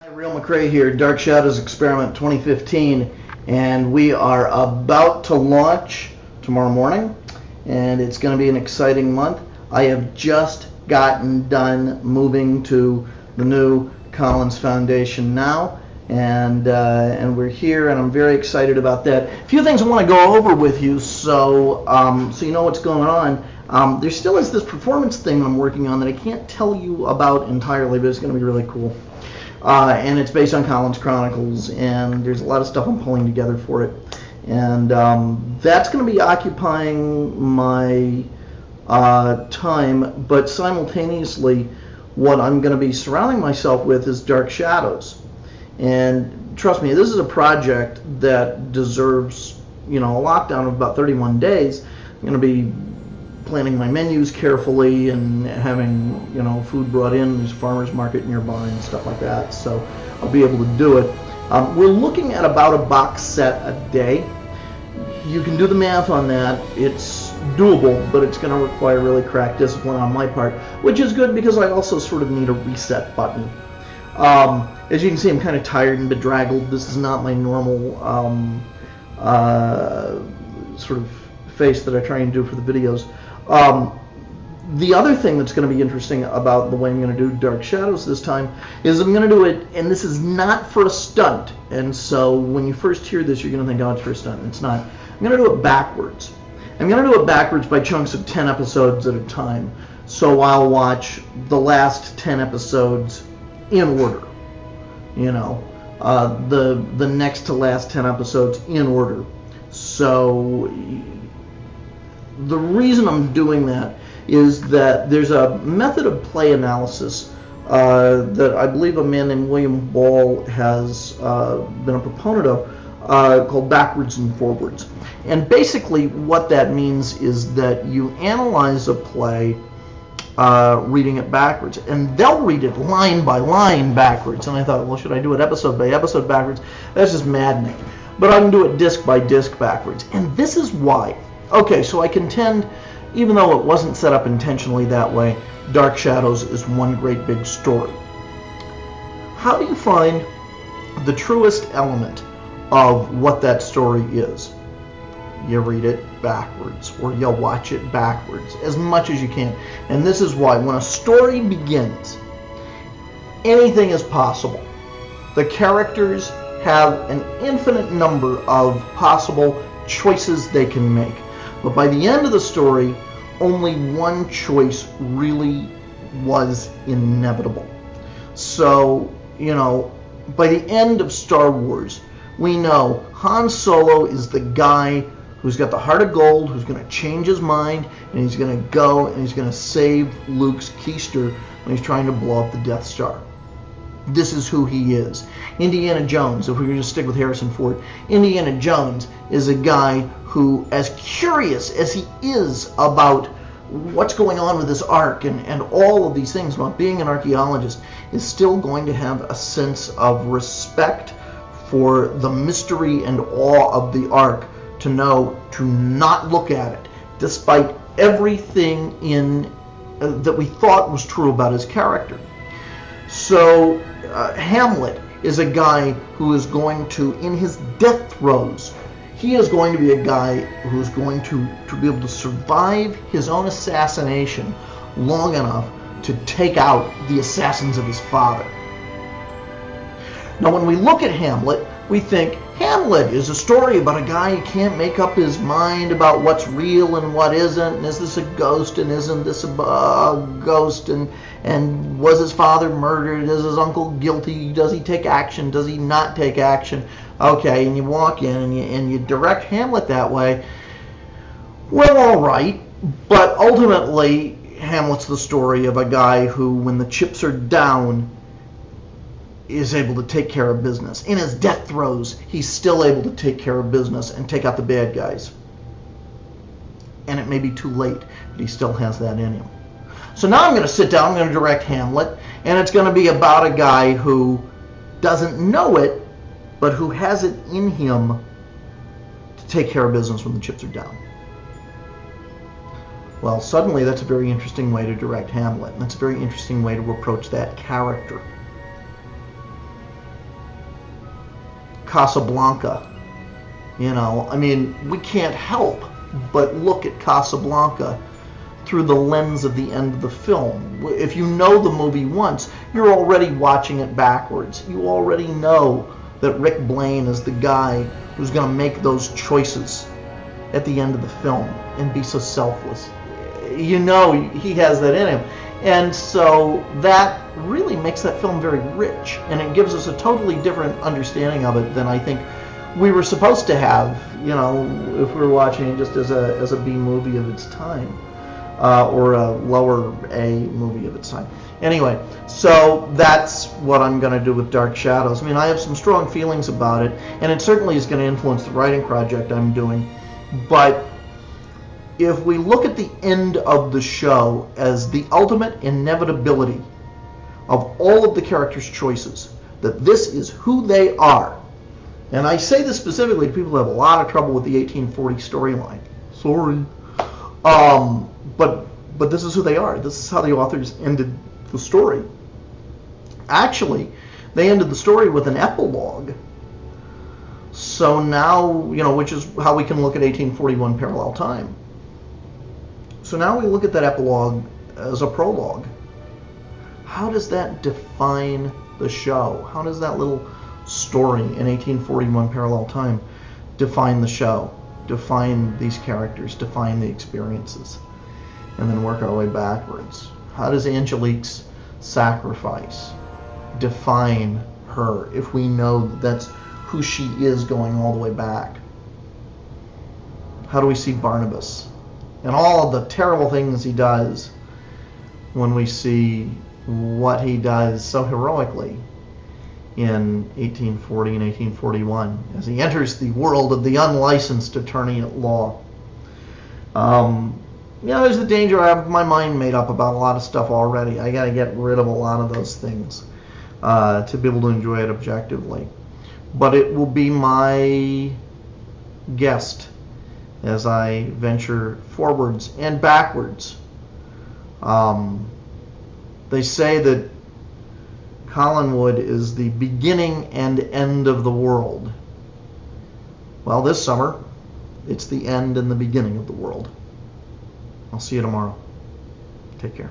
Hi, Real McRae here, Dark Shadows Experiment 2015, and we are about to launch tomorrow morning, and it's going to be an exciting month. I have just gotten done moving to the new Collins Foundation now, and we're here, and I'm very excited about that. A few things I want to go over with you, so you know what's going on. There still is this performance thing I'm working on that I can't tell you about entirely, but it's going to be really cool. And it's based on Collins Chronicles, and there's a lot of stuff I'm pulling together for it. And that's going to be occupying my time, but simultaneously what I'm going to be surrounding myself with is Dark Shadows. And trust me, this is a project that deserves, a lockdown of about 31 days. I'm going to be planning my menus carefully and having food brought in. There's a farmer's market nearby and stuff like that, so I'll be able to do it. We're looking at about a box set a day. You can do the math on that. It's doable, but it's going to require really crack discipline on my part, which is good because I also sort of need a reset button. As you can see, I'm kind of tired and bedraggled. This is not my normal sort of face that I try and do for the videos. The other thing that's going to be interesting about the way I'm going to do Dark Shadows this time is I'm going to do it, and this is not for a stunt, and so when you first hear this you're going to think, oh, it's for a stunt. It's not. I'm going to do it backwards. I'm going to do it backwards by chunks of 10 episodes at a time, so I'll watch the last 10 episodes in order, the next to last 10 episodes in order. So the reason I'm doing that is that there's a method of play analysis that I believe a man named William Ball has been a proponent of, called backwards and forwards. And basically what that means is that you analyze a play reading it backwards, and they'll read it line by line backwards. And I thought, well, should I do it episode by episode backwards? That's just maddening. But I can do it disc by disc backwards. And this is why. Okay, so I contend, even though it wasn't set up intentionally that way, Dark Shadows is one great big story. How do you find the truest element of what that story is? You read it backwards, or you watch it backwards as much as you can. And this is why. When a story begins, anything is possible. The characters have an infinite number of possible choices they can make. But by the end of the story, only one choice really was inevitable. So, by the end of Star Wars, we know Han Solo is the guy who's got the heart of gold, who's going to change his mind, and he's going to go and he's going to save Luke's keister when he's trying to blow up the Death Star. This is who he is. Indiana Jones, if we were to stick with Harrison Ford, Indiana Jones is a guy who, as curious as he is about what's going on with this Ark and all of these things about being an archaeologist, is still going to have a sense of respect for the mystery and awe of the Ark, to know to not look at it, despite everything that we thought was true about his character. So Hamlet is a guy who is going to, in his death throes, he is going to be a guy who's going to be able to survive his own assassination long enough to take out the assassins of his father. Now, when we look at Hamlet, we think Hamlet is a story about a guy who can't make up his mind about what's real and what isn't, and is this a ghost and isn't this a ghost, and was his father murdered, is his uncle guilty, does he take action, does he not take action? Okay, and you walk in and you direct Hamlet that way. Well, all right, but ultimately Hamlet's the story of a guy who, when the chips are down, is able to take care of business. In his death throes, he's still able to take care of business and take out the bad guys. And it may be too late, but he still has that in him. So now I'm going to sit down, I'm going to direct Hamlet, and it's going to be about a guy who doesn't know it, but who has it in him to take care of business when the chips are down. Well, suddenly that's a very interesting way to direct Hamlet, and that's a very interesting way to approach that character. Casablanca. You know, I mean, we can't help but look at Casablanca through the lens of the end of the film. If you know the movie once, you're already watching it backwards. You already know that Rick Blaine is the guy who's going to make those choices at the end of the film and be so selfless. You know he has that in him. And so that really makes that film very rich, and it gives us a totally different understanding of it than I think we were supposed to have, you know, if we were watching it just as a B movie of its time, or a lower A movie of its time. Anyway, so that's what I'm going to do with Dark Shadows. I mean, I have some strong feelings about it, and it certainly is going to influence the writing project I'm doing. But if we look at the end of the show as the ultimate inevitability of all of the characters' choices, that this is who they are, and I say this specifically to people who have a lot of trouble with the 1840 storyline. Sorry. But this is who they are. This is how the authors ended the story. Actually, they ended the story with an epilogue. So now, you know, which is how we can look at 1841 parallel time. So now we look at that epilogue as a prologue. How does that define the show? How does that little story in 1841 parallel time define the show, define these characters, define the experiences, and then work our way backwards? How does Angelique's sacrifice define her if we know that that's who she is going all the way back? How do we see Barnabas and all of the terrible things he does when we see what he does so heroically in 1840 and 1841 as he enters the world of the unlicensed attorney at law? You know, there's the danger. I have my mind made up about a lot of stuff already. I got to get rid of a lot of those things to be able to enjoy it objectively. But it will be my guest as I venture forwards and backwards. They say that Collinwood is the beginning and end of the world. Well, this summer, it's the end and the beginning of the world. I'll see you tomorrow. Take care.